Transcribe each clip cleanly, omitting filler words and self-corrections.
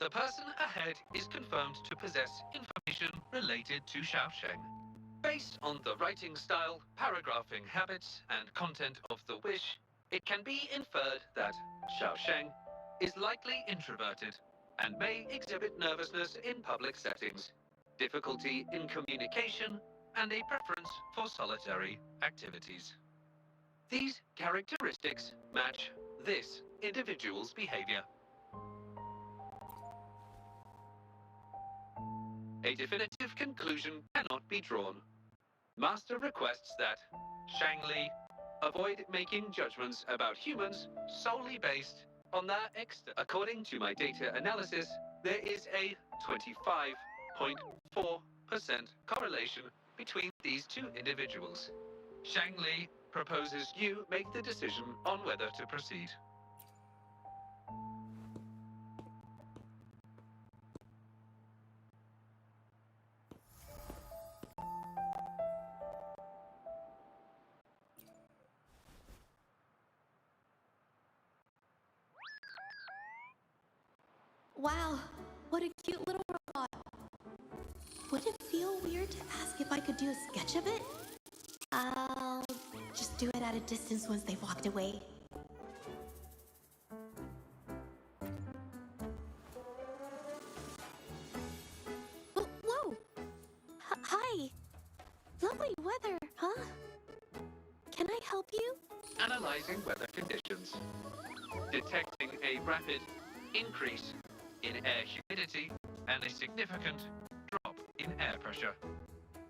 The person ahead is confirmed to possess information related to Xiaosheng. Based on the writing style, paragraphing habits, and content of the wish, it can be inferred that Xiaosheng is likely introverted and may exhibit nervousness in public settings, difficulty in communication, and a preference for solitary activities. These characteristics match this individual's behavior. A definitive conclusion cannot be drawn. Master requests that Shang Li avoid making judgments about humans solely based on their According to my data analysis, there is a 25.4% correlation between these two individuals. Shang Li proposes you make the decision on whether to proceed. Wow, what a cute little robot. Would it feel weird to ask if I could do a sketch of it? I'll just do it at a distance once they've walked away. Whoa! Hi! Lovely weather, huh? Can I help you? Analyzing weather conditions. Detecting a rapid increase in air humidity and a significant drop in air pressure.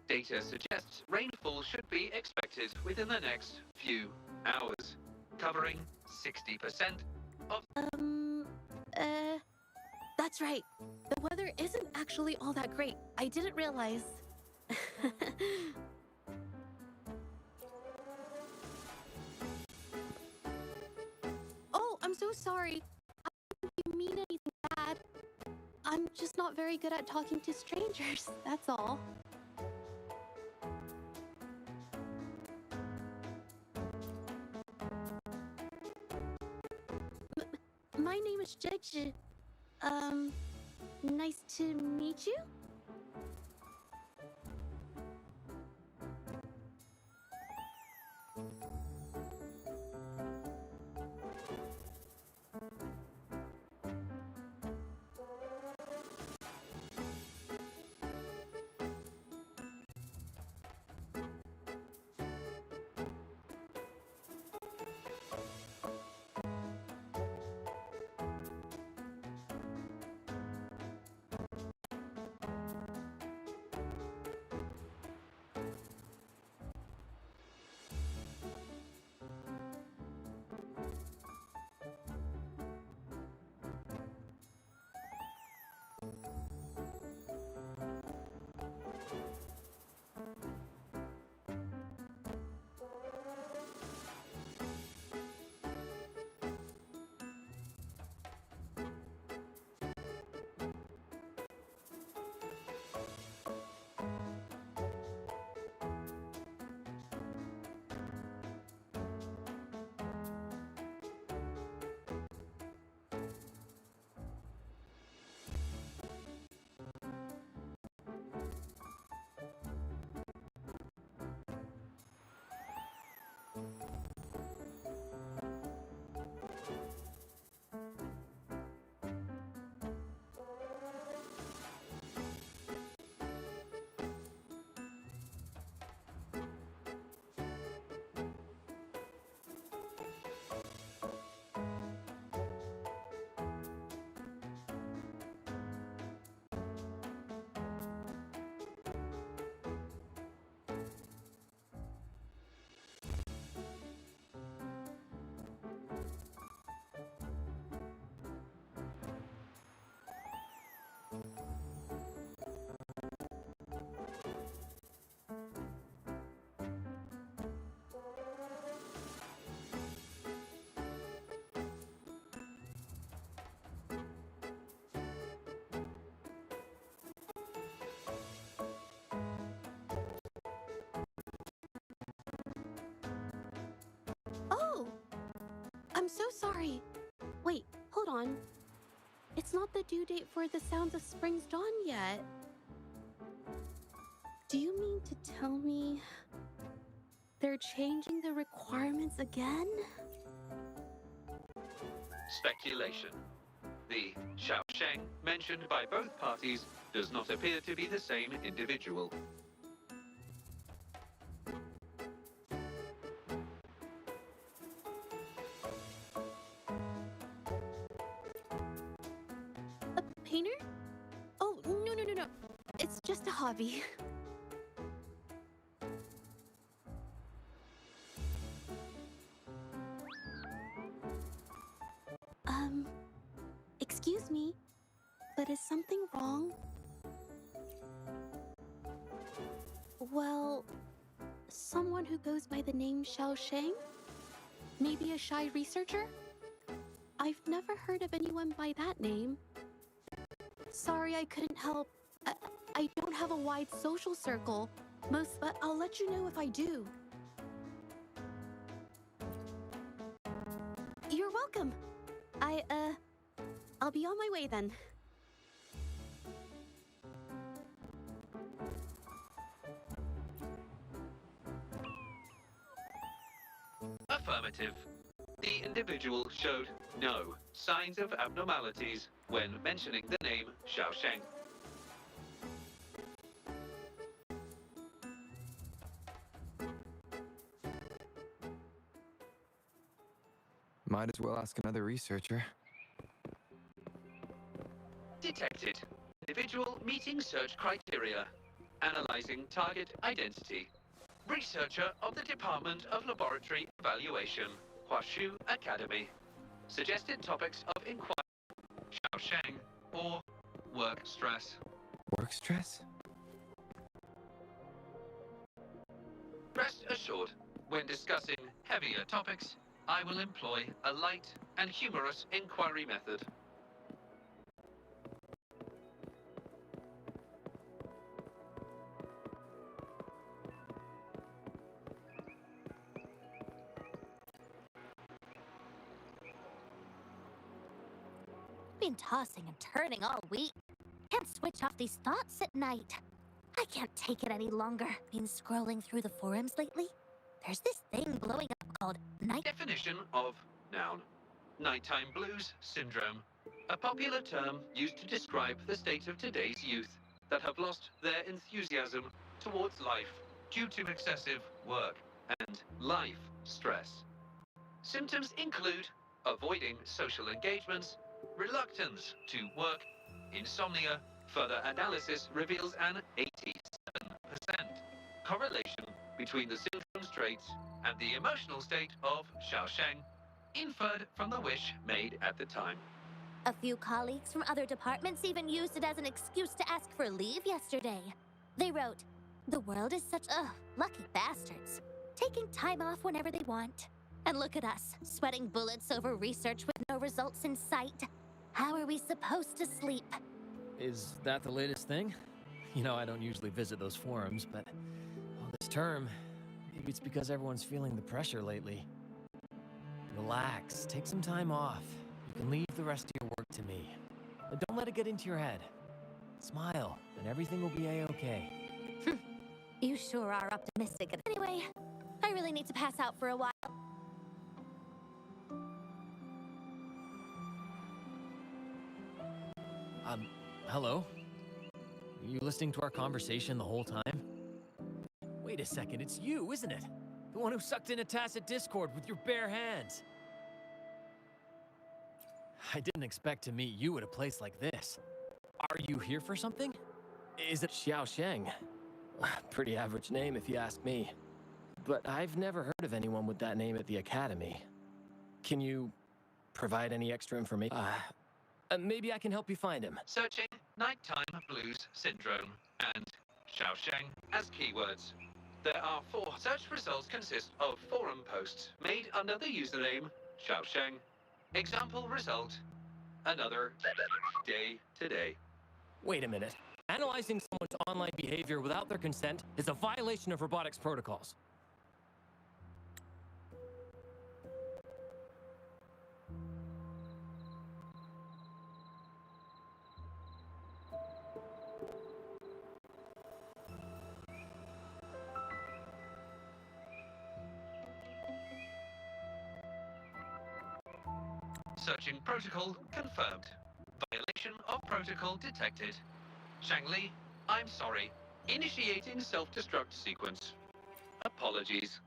Data suggests rainfall should be expected within the next few hours, covering 60% of... That's right. The weather isn't actually all that great. I didn't realize. Oh, I'm so sorry. I don't think you mean anything bad. I'm just not very good at talking to strangers, that's all. My name is Jeji. Nice to meet you? Oh! I'm so sorry. Wait, hold on. It's not the due date for the Sounds of Spring's Dawn yet. Do you mean to tell me they're changing the requirements again? Speculation. The Xiaosheng mentioned by both parties does not appear to be the same individual. A painter? Oh, no. It's just a hobby. Excuse me, but is something wrong? Well, someone who goes by the name Xiaosheng? Maybe a shy researcher? I've never heard of anyone by that name. Sorry I couldn't help. I don't have a wide social circle. But I'll let you know if I do. You're welcome. I'll be on my way then. Affirmative. The individual showed no signs of abnormalities when mentioning the name Xiaosheng. Might as well ask another researcher. Detected. Individual meeting search criteria. Analyzing target identity. Researcher of the Department of Laboratory Evaluation, Huashu Academy. Suggested topics of inquiry: Xiaosheng or work stress. Work stress? Rest assured, when discussing heavier topics, I will employ a light and humorous inquiry method. Been tossing and turning all week. Can't switch off these thoughts at night. I can't take it any longer. Been scrolling through the forums lately. There's this thing blowing up called night. Definition of noun. Nighttime blues syndrome. A popular term used to describe the state of today's youth that have lost their enthusiasm towards life due to excessive work and life stress. Symptoms include avoiding social engagements, reluctance to work, insomnia. Further analysis reveals an 87% correlation between the syndrome's traits and the emotional state of Xiaosheng, inferred from the wish made at the time. A few colleagues from other departments even used it as an excuse to ask for leave yesterday. They wrote, "The world is such, lucky bastards, taking time off whenever they want. And look at us, sweating bullets over research with no results in sight. How are we supposed to sleep?" Is that the latest thing? You know, I don't usually visit those forums, but this term, maybe it's because everyone's feeling the pressure lately. Relax, take some time off. You can leave the rest of your work to me. But don't let it get into your head. Smile, and everything will be a-okay. You sure are optimistic. Anyway, I really need to pass out for a while. Hello? You listening to our conversation the whole time? Wait a second, it's you, isn't it? The one who sucked in a tacit discord with your bare hands. I didn't expect to meet you at a place like this. Are you here for something? Is it Xiaosheng? Pretty average name if you ask me. But I've never heard of anyone with that name at the Academy. Can you provide any extra information? Maybe I can help you find him. Searching nighttime blues syndrome and Xiaosheng as keywords. There are 4 search results consist of forum posts made under the username Xiaosheng. Example result: another day today. Wait a minute. Analyzing someone's online behavior without their consent is a violation of robotics protocols. Searching protocol confirmed. Violation of protocol detected. Shangli, I'm sorry. Initiating self-destruct sequence. Apologies.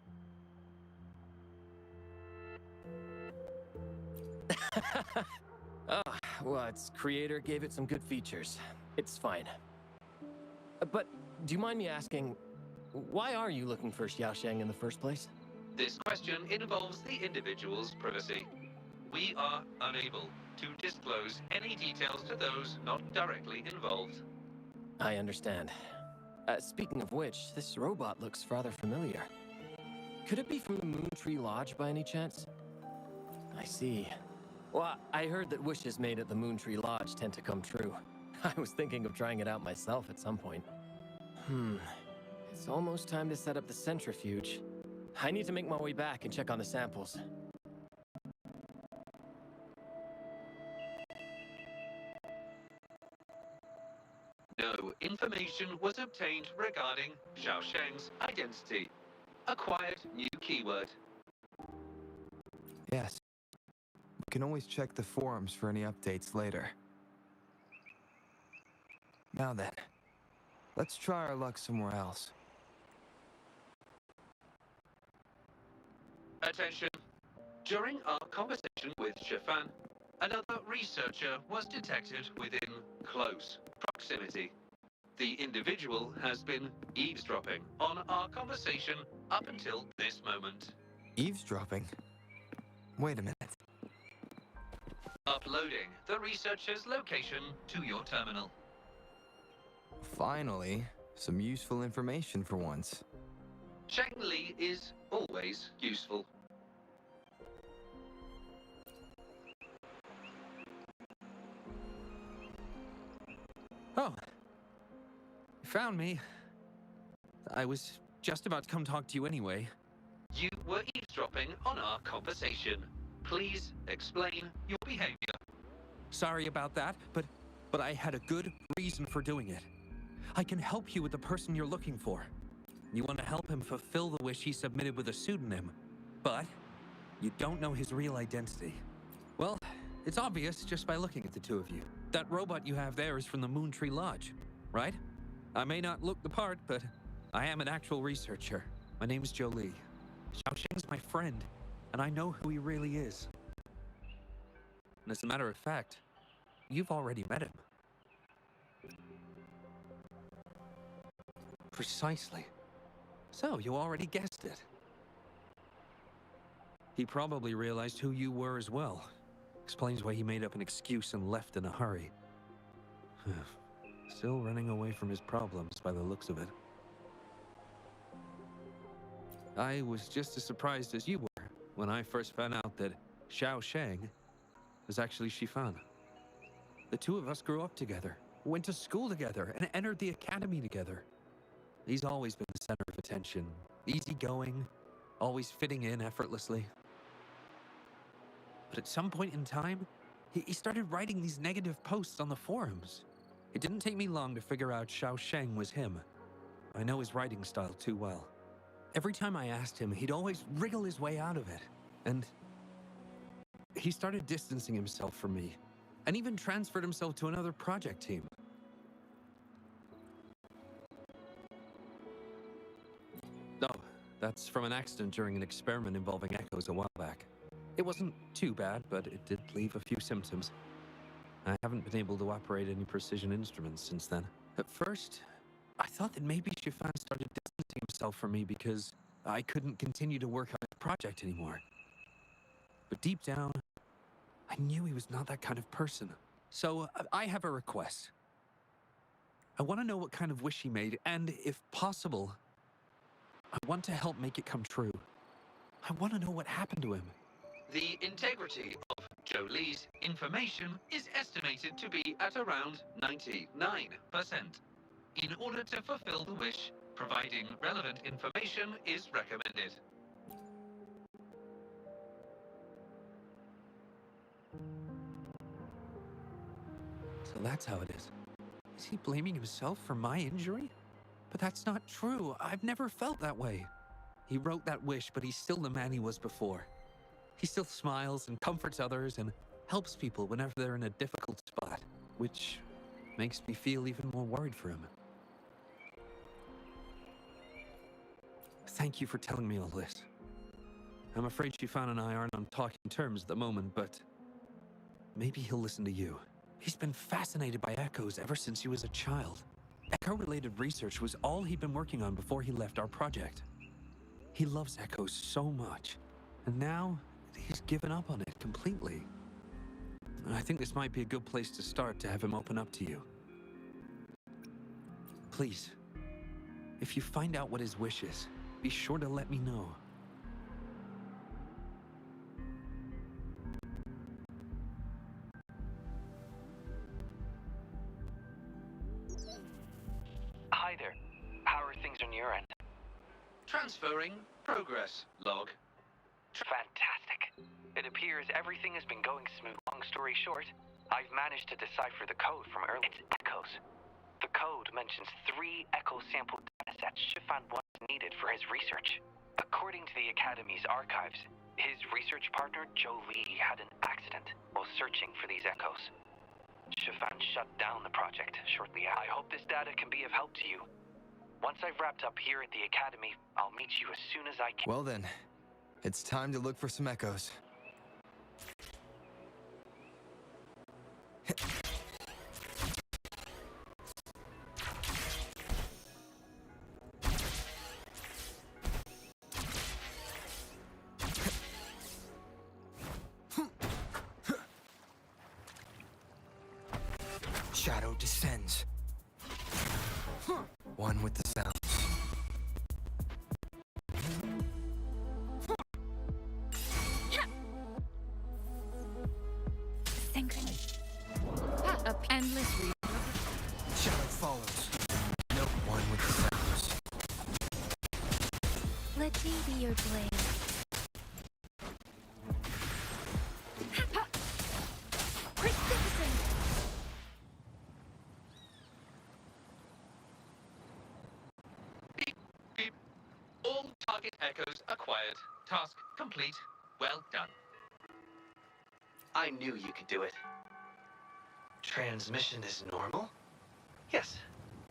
Oh, well, its creator gave it some good features. It's fine. But do you mind me asking, why are you looking for Xiaosheng in the first place? This question involves the individual's privacy. We are unable to disclose any details to those not directly involved. I understand. Speaking of which, this robot looks rather familiar. Could it be from the Moon Tree Lodge by any chance? I see. Well, I heard that wishes made at the Moon Tree Lodge tend to come true. I was thinking of trying it out myself at some point. It's almost time to set up the centrifuge. I need to make my way back and check on the samples. No information was obtained regarding Xiaosheng's identity. Acquired new keyword. Yes. We can always check the forums for any updates later. Now then, let's try our luck somewhere else. Attention. During our conversation with Shifan, another researcher was detected within close proximity. The individual has been eavesdropping on our conversation up until this moment. Eavesdropping? Wait a minute. Uploading the researcher's location to your terminal. Finally, some useful information for once. Shangli is always useful. Oh. You found me. I was just about to come talk to you anyway. You were eavesdropping on our conversation. Please explain your behavior. Sorry about that, but I had a good reason for doing it. I can help you with the person you're looking for. You want to help him fulfill the wish he submitted with a pseudonym, but you don't know his real identity. Well, it's obvious just by looking at the two of you. That robot you have there is from the Moon Tree Lodge, right? I may not look the part, but I am an actual researcher. My name's Jolie. Xiaosheng's my friend, and I know who he really is. And as a matter of fact, you've already met him. Precisely. So, you already guessed it. He probably realized who you were as well. Explains why he made up an excuse and left in a hurry. Still running away from his problems by the looks of it. I was just as surprised as you were when I first found out that Xiaosheng was actually Shifan. The two of us grew up together, went to school together, and entered the academy together. He's always been the center of attention, easygoing, always fitting in effortlessly. But at some point in time, he started writing these negative posts on the forums. It didn't take me long to figure out Xiaosheng was him. I know his writing style too well. Every time I asked him, he'd always wriggle his way out of it. And he started distancing himself from me, and even transferred himself to another project team. Oh, that's from an accident during an experiment involving echoes a while back. It wasn't too bad, but it did leave a few symptoms. I haven't been able to operate any precision instruments since then. At first, I thought that maybe Shifan started distancing himself from me because I couldn't continue to work on the project anymore. But deep down, I knew he was not that kind of person. So I have a request. I want to know what kind of wish he made, and if possible, I want to help make it come true. I want to know what happened to him. The integrity of Jolie's information is estimated to be at around 99%. In order to fulfill the wish, providing relevant information is recommended. So that's how it is. Is he blaming himself for my injury? But that's not true. I've never felt that way. He wrote that wish, but he's still the man he was before. He still smiles and comforts others, and helps people whenever they're in a difficult spot, which makes me feel even more worried for him. Thank you for telling me all this. I'm afraid Shifan and I aren't on talking terms at the moment, but maybe he'll listen to you. He's been fascinated by echoes ever since he was a child. Echo-related research was all he'd been working on before he left our project. He loves echoes so much, and now he's given up on it completely. I think this might be a good place to start to have him open up to you. Please, if you find out what his wish is, be sure to let me know. Hi there. How are things on your end? Transferring progress log. Fantastic. It appears everything has been going smooth. Long story short, I've managed to decipher the code from earlier. It's echoes. The code mentions 3 echo sample datasets Shifan once needed for his research. According to the Academy's archives, his research partner, Joe Lee, had an accident while searching for these echoes. Shifan shut down the project shortly after. I hope this data can be of help to you. Once I've wrapped up here at the Academy, I'll meet you as soon as I can. Well then, it's time to look for some echoes. Shadow descends. One with the sounds. Endless Shadow follows. No one with the sounds. Let me be your blade. Beep, beep. All target echoes acquired. Task complete. Well done. I knew you could do it. Transmission is normal? Yes,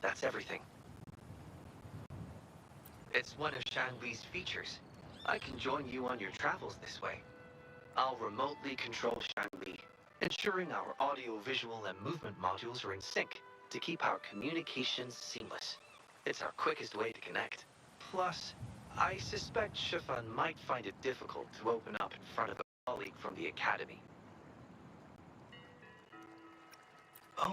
that's everything. It's one of Shangli's features. I can join you on your travels this way. I'll remotely control Shangli, ensuring our audio, visual, and movement modules are in sync to keep our communications seamless. It's our quickest way to connect. Plus, I suspect Shifan might find it difficult to open up in front of a colleague from the Academy. Oh.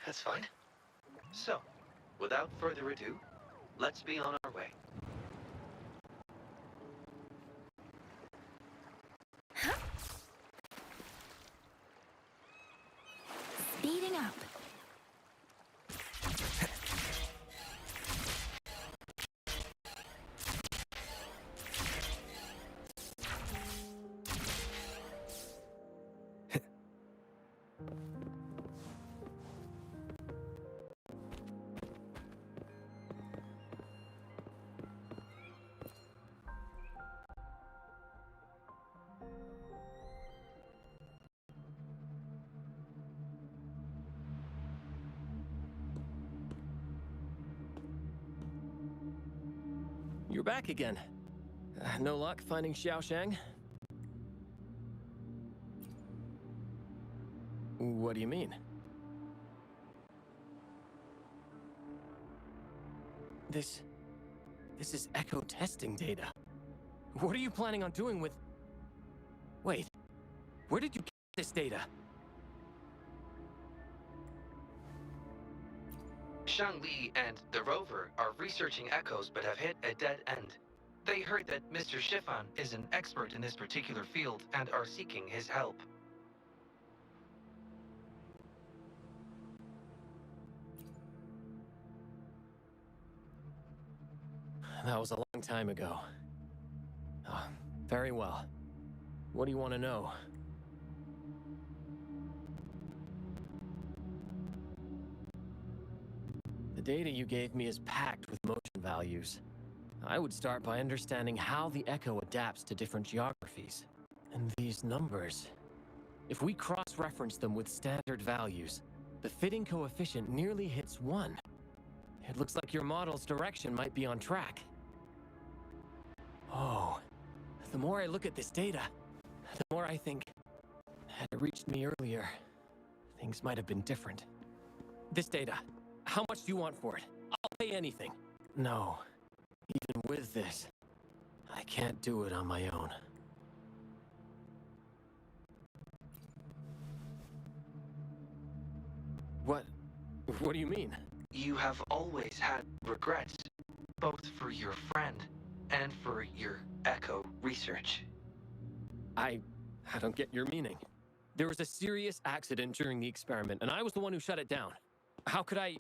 That's fine. So, without further ado, let's be on our way. Speeding up. You're back again. No luck finding Xiaoshang? What do you mean? This is echo testing data. What are you planning on doing with... Wait, where did you get this data? Shangli and the rover are researching echoes but have hit a dead end. They heard that Mr. Shifan is an expert in this particular field and are seeking his help. That was a long time ago. Oh, very well. What do you want to know? The data you gave me is packed with motion values. I would start by understanding how the echo adapts to different geographies. And these numbers, if we cross-reference them with standard values, the fitting coefficient nearly hits 1. It looks like your model's direction might be on track. Oh, the more I look at this data, the more I think, had it reached me earlier, things might have been different. This data, how much do you want for it? I'll pay anything. No, even with this, I can't do it on my own. What do you mean? You have always had regrets, both for your friend and for your echo research. I don't get your meaning. There was a serious accident during the experiment, and I was the one who shut it down. How could I...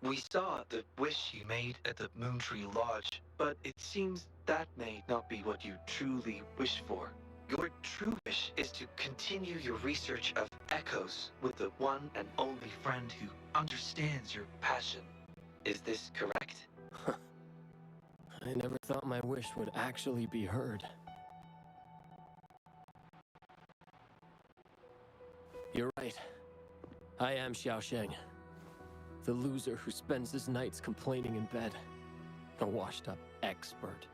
We saw the wish you made at the Moontree Lodge, but it seems that may not be what you truly wish for. Your true wish is to continue your research of echoes with the one and only friend who understands your passion. Is this correct? I never thought my wish would actually be heard. You're right. I am Xiaosheng, the loser who spends his nights complaining in bed. A washed-up expert.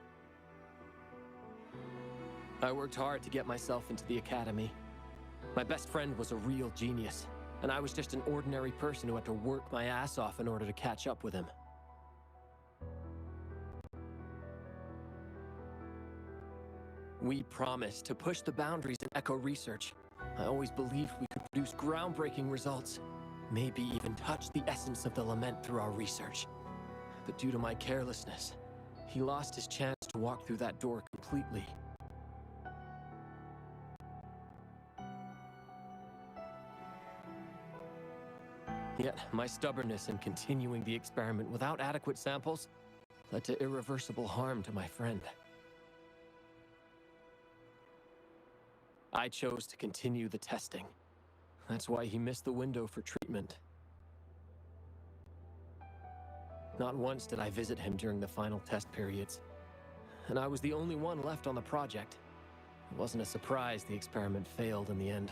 I worked hard to get myself into the academy. My best friend was a real genius, and I was just an ordinary person who had to work my ass off in order to catch up with him. We promised to push the boundaries in echo research. I always believed we could produce groundbreaking results, maybe even touch the essence of the lament through our research. But due to my carelessness, he lost his chance to walk through that door completely. Yet, my stubbornness in continuing the experiment without adequate samples led to irreversible harm to my friend. I chose to continue the testing. That's why he missed the window for treatment. Not once did I visit him during the final test periods, and I was the only one left on the project. It wasn't a surprise the experiment failed in the end.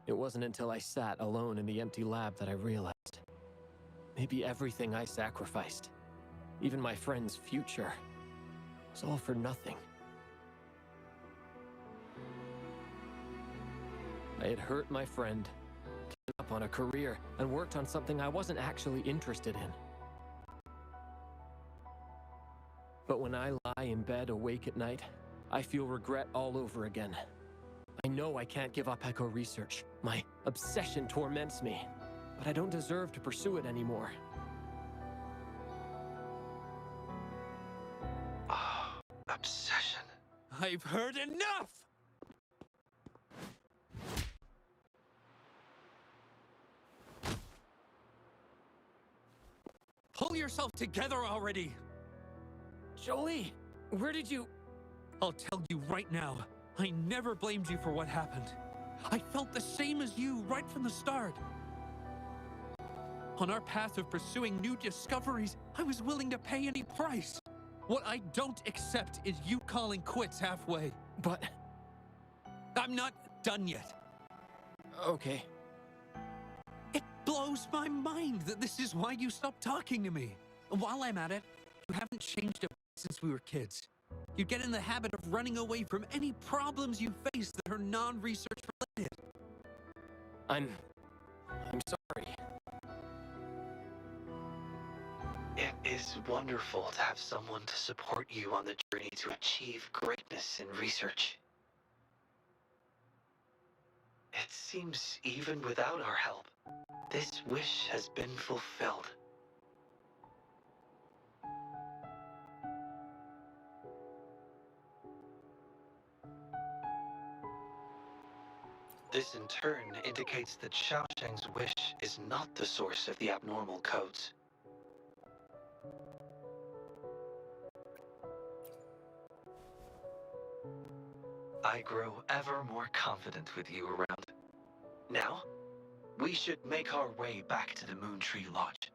It wasn't until I sat alone in the empty lab that I realized maybe everything I sacrificed, even my friend's future, was all for nothing. I had hurt my friend, given up on a career, and worked on something I wasn't actually interested in. But when I lie in bed awake at night, I feel regret all over again. I know I can't give up echo research. My obsession torments me, but I don't deserve to pursue it anymore. Oh, obsession. I've heard enough! Pull yourself together already! Jolie, where did you... I'll tell you right now, I never blamed you for what happened. I felt the same as you right from the start. On our path of pursuing new discoveries, I was willing to pay any price. What I don't accept is you calling quits halfway. But... I'm not done yet. Okay. It blows my mind that this is why you stopped talking to me. While I'm at it, you haven't changed a bit since we were kids. You get in the habit of running away from any problems you face that are non-research related. I'm sorry. It is wonderful to have someone to support you on the journey to achieve greatness in research. It seems even without our help, this wish has been fulfilled. This in turn indicates that Xiaosheng's wish is not the source of the abnormal codes. I grow ever more confident with you around. Now, we should make our way back to the Moon Tree Lodge.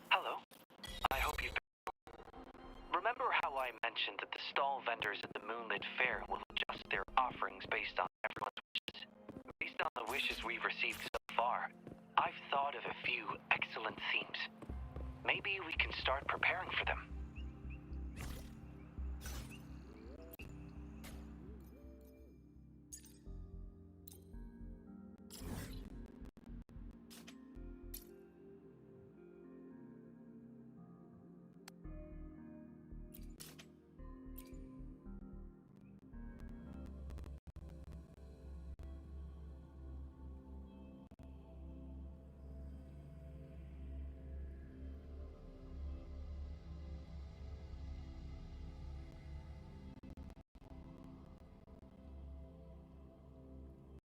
Hello. I hope you've Remember how I mentioned that the stall vendors at the Moonlit Fair will adjust their offerings based on everyone's wishes? Based on the wishes we've received so far, I've thought of a few excellent themes. Maybe we can start preparing for them.